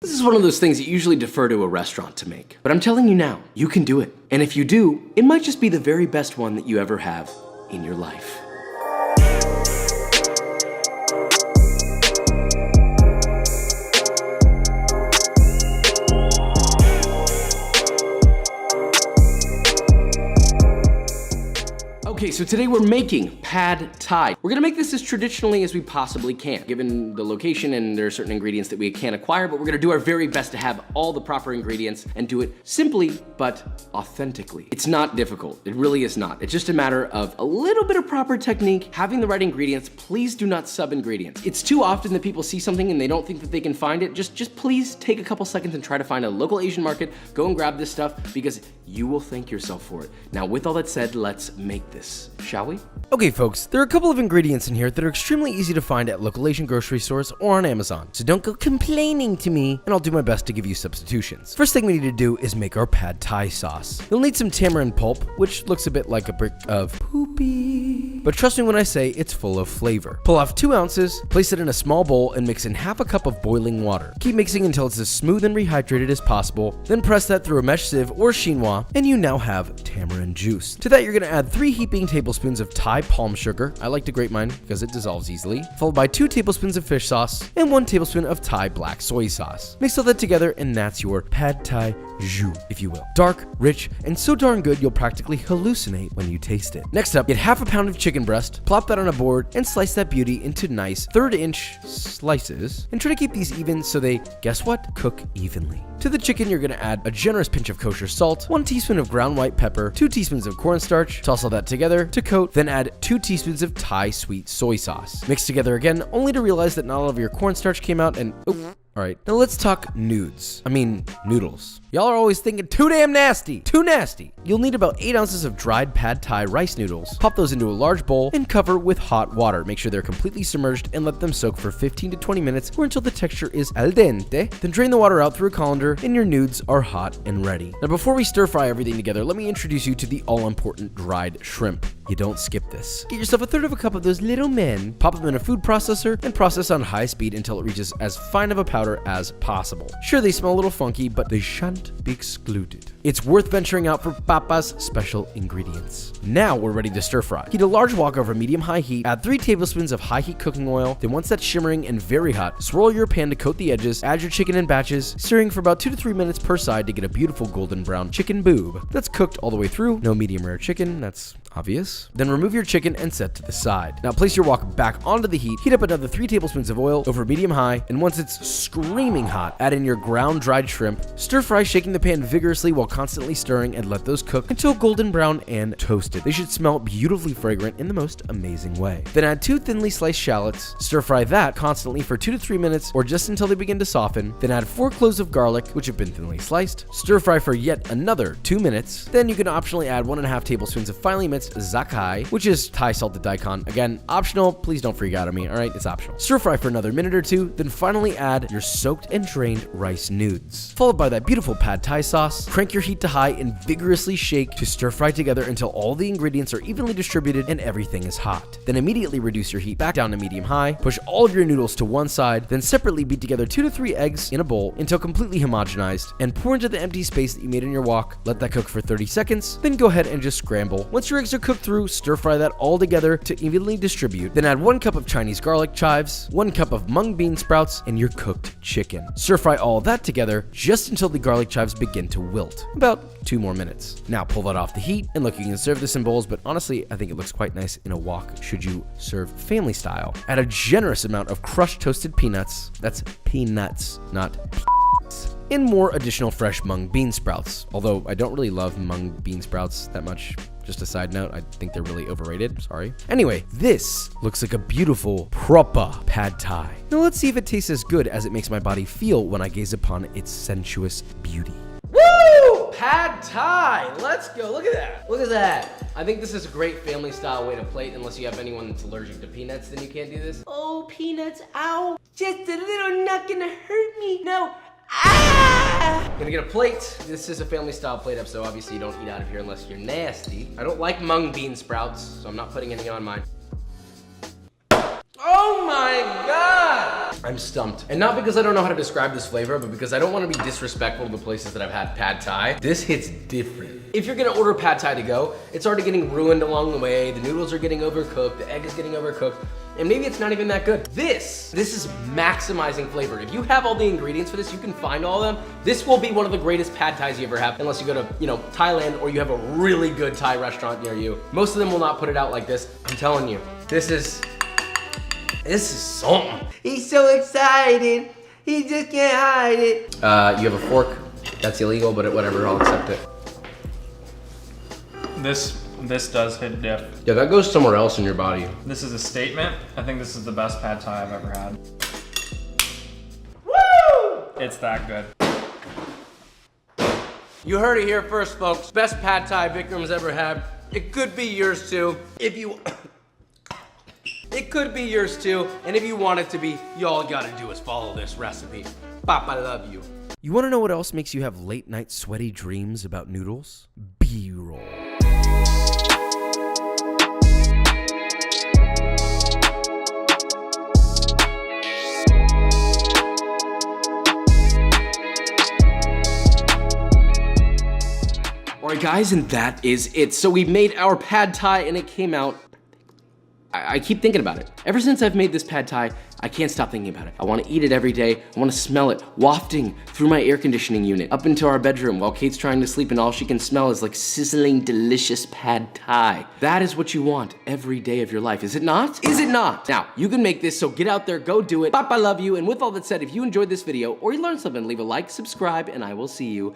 This is one of those things that you usually defer to a restaurant to make. But I'm telling you now, you can do it. And if you do, it might just be the very best one that you ever have in your life. Okay, so today we're making pad thai. We're gonna make this as traditionally as we possibly can, given the location and there are certain ingredients that we can't acquire, but we're gonna do our very best to have all the proper ingredients and do it simply, but authentically. It's not difficult, it really is not. It's just a matter of a little bit of proper technique, having the right ingredients. Please do not sub ingredients. It's too often that people see something and they don't think that they can find it. Just please take a couple seconds and try to find a local Asian market, go and grab this stuff because you will thank yourself for it. Now, with all that said, let's make this, shall we? Okay folks, there are a couple of ingredients in here that are extremely easy to find at local Asian grocery stores or on Amazon, so don't go complaining to me and I'll do my best to give you substitutions. First thing we need to do is make our pad thai sauce. You'll need some tamarind pulp, which looks a bit like a brick of poopy, but trust me when I say it's full of flavor. Pull off 2 ounces, place it in a small bowl and mix in half a cup of boiling water. Keep mixing until it's as smooth and rehydrated as possible, then press that through a mesh sieve or chinois and you now have tamarind juice. To that you're gonna add 3 heaping tablespoons of Thai palm sugar. I like to grate mine because it dissolves easily. Followed by 2 tablespoons of fish sauce and 1 tablespoon of Thai black soy sauce. Mix all that together and that's your pad thai jus, if you will. Dark, rich, and so darn good you'll practically hallucinate when you taste it. Next up, get half a pound of chicken breast, plop that on a board, and slice that beauty into nice 1/3-inch slices. And try to keep these even so they, guess what? Cook evenly. To the chicken, you're gonna add a generous pinch of kosher salt, 1 teaspoon of ground white pepper, 2 teaspoons of cornstarch, toss all that together to coat, then add 2 teaspoons of Thai sweet soy sauce. Mix together again, only to realize that not all of your cornstarch came out and Alright, now let's talk noodles. Y'all are always thinking too damn nasty, too nasty. You'll need about 8 ounces of dried pad thai rice noodles. Pop those into a large bowl and cover with hot water. Make sure they're completely submerged and let them soak for 15 to 20 minutes or until the texture is al dente. Then drain the water out through a colander and your noods are hot and ready. Now before we stir fry everything together, let me introduce you to the all-important dried shrimp. You don't skip this. Get yourself 1/3 cup of those little men, pop them in a food processor, and process on high speed until it reaches as fine of a powder as possible. Sure, they smell a little funky, but they shan't be excluded. It's worth venturing out for Papa's special ingredients. Now we're ready to stir fry. Heat a large wok over medium-high heat, add 3 tablespoons of high-heat cooking oil, then once that's shimmering and very hot, swirl your pan to coat the edges, add your chicken in batches, stirring for about 2 to 3 minutes per side to get a beautiful golden brown chicken boob. That's cooked all the way through, no medium rare chicken, that's obvious. Then remove your chicken and set to the side. Now place your wok back onto the heat, heat up another 3 tablespoons of oil over medium-high, and once it's screaming hot, add in your ground dried shrimp. Stir fry, shaking the pan vigorously while constantly stirring, and let those cook until golden brown and toasted. They should smell beautifully fragrant in the most amazing way. Then add 2 thinly sliced shallots. Stir fry that constantly for 2 to 3 minutes or just until they begin to soften. Then add 4 cloves of garlic, which have been thinly sliced. Stir fry for yet another 2 minutes. Then you can optionally add 1.5 tablespoons of finely minced zakai, which is Thai salted daikon. Again, optional. Please don't freak out on me, alright? It's optional. Stir fry for another minute or 2, then finally add your soaked and drained rice nudes. Followed by that beautiful pad thai sauce. Crank your heat to high and vigorously shake to stir fry together until all the ingredients are evenly distributed and everything is hot. Then immediately reduce your heat back down to medium-high. Push all of your noodles to one side, then separately beat together 2 to 3 eggs in a bowl until completely homogenized and pour into the empty space that you made in your wok. Let that cook for 30 seconds, then go ahead and just scramble. Once your eggs are cooked through, stir fry that all together to evenly distribute. Then add 1 cup of Chinese garlic chives, 1 cup of mung bean sprouts, and your cooked chicken. Stir fry all that together just until the garlic chives begin to wilt. About 2 more minutes. Now pull that off the heat, and look, you can serve this in bowls, but honestly, I think it looks quite nice in a wok should you serve family style. Add a generous amount of crushed toasted peanuts, that's peanuts, not peanuts, and more additional fresh mung bean sprouts. Although I don't really love mung bean sprouts that much. Just a side note, I think they're really overrated, sorry. Anyway, this looks like a beautiful, proper pad thai. Now let's see if it tastes as good as it makes my body feel when I gaze upon its sensuous beauty. Woo! Pad thai! Let's go, look at that. Look at that. I think this is a great family style way to plate. Unless you have anyone that's allergic to peanuts, then you can't do this. Oh, peanuts, ow. Just a little, not gonna hurt me. No. Ah! Gonna get a plate. This is a family style plate up, so obviously you don't eat out of here unless you're nasty. I don't like mung bean sprouts, so I'm not putting any on mine. Oh my God! I'm stumped. And not because I don't know how to describe this flavor, but because I don't want to be disrespectful to the places that I've had pad thai. This hits different. If you're gonna order pad thai to go, it's already getting ruined along the way. The noodles are getting overcooked, the egg is getting overcooked, and maybe it's not even that good. This is maximizing flavor. If you have all the ingredients for this, you can find all of them. This will be one of the greatest pad thais you ever have, unless you go to, Thailand, or you have a really good Thai restaurant near you. Most of them will not put it out like this. I'm telling you, this is something. He's so excited, he just can't hide it. You have a fork. That's illegal, but whatever, I'll accept it. This does hit diff. Yeah, that goes somewhere else in your body. This is a statement. I think this is the best pad thai I've ever had. Woo! It's that good. You heard it here first, folks. Best pad thai Vikram's ever had. It could be yours too. It could be yours too. And if you want it to be, all you gotta do is follow this recipe. Pop, I love you. You wanna know what else makes you have late night sweaty dreams about noodles? B-roll. All right, guys, and that is it. So we made our pad thai and it came out. I keep thinking about it. Ever since I've made this pad thai, I can't stop thinking about it. I wanna eat it every day. I wanna smell it wafting through my air conditioning unit up into our bedroom while Kate's trying to sleep and all she can smell is like sizzling, delicious pad thai. That is what you want every day of your life, is it not? Is it not? Now, you can make this, so get out there, go do it. Pop, I love you. And with all that said, if you enjoyed this video or you learned something, leave a like, subscribe, and I will see you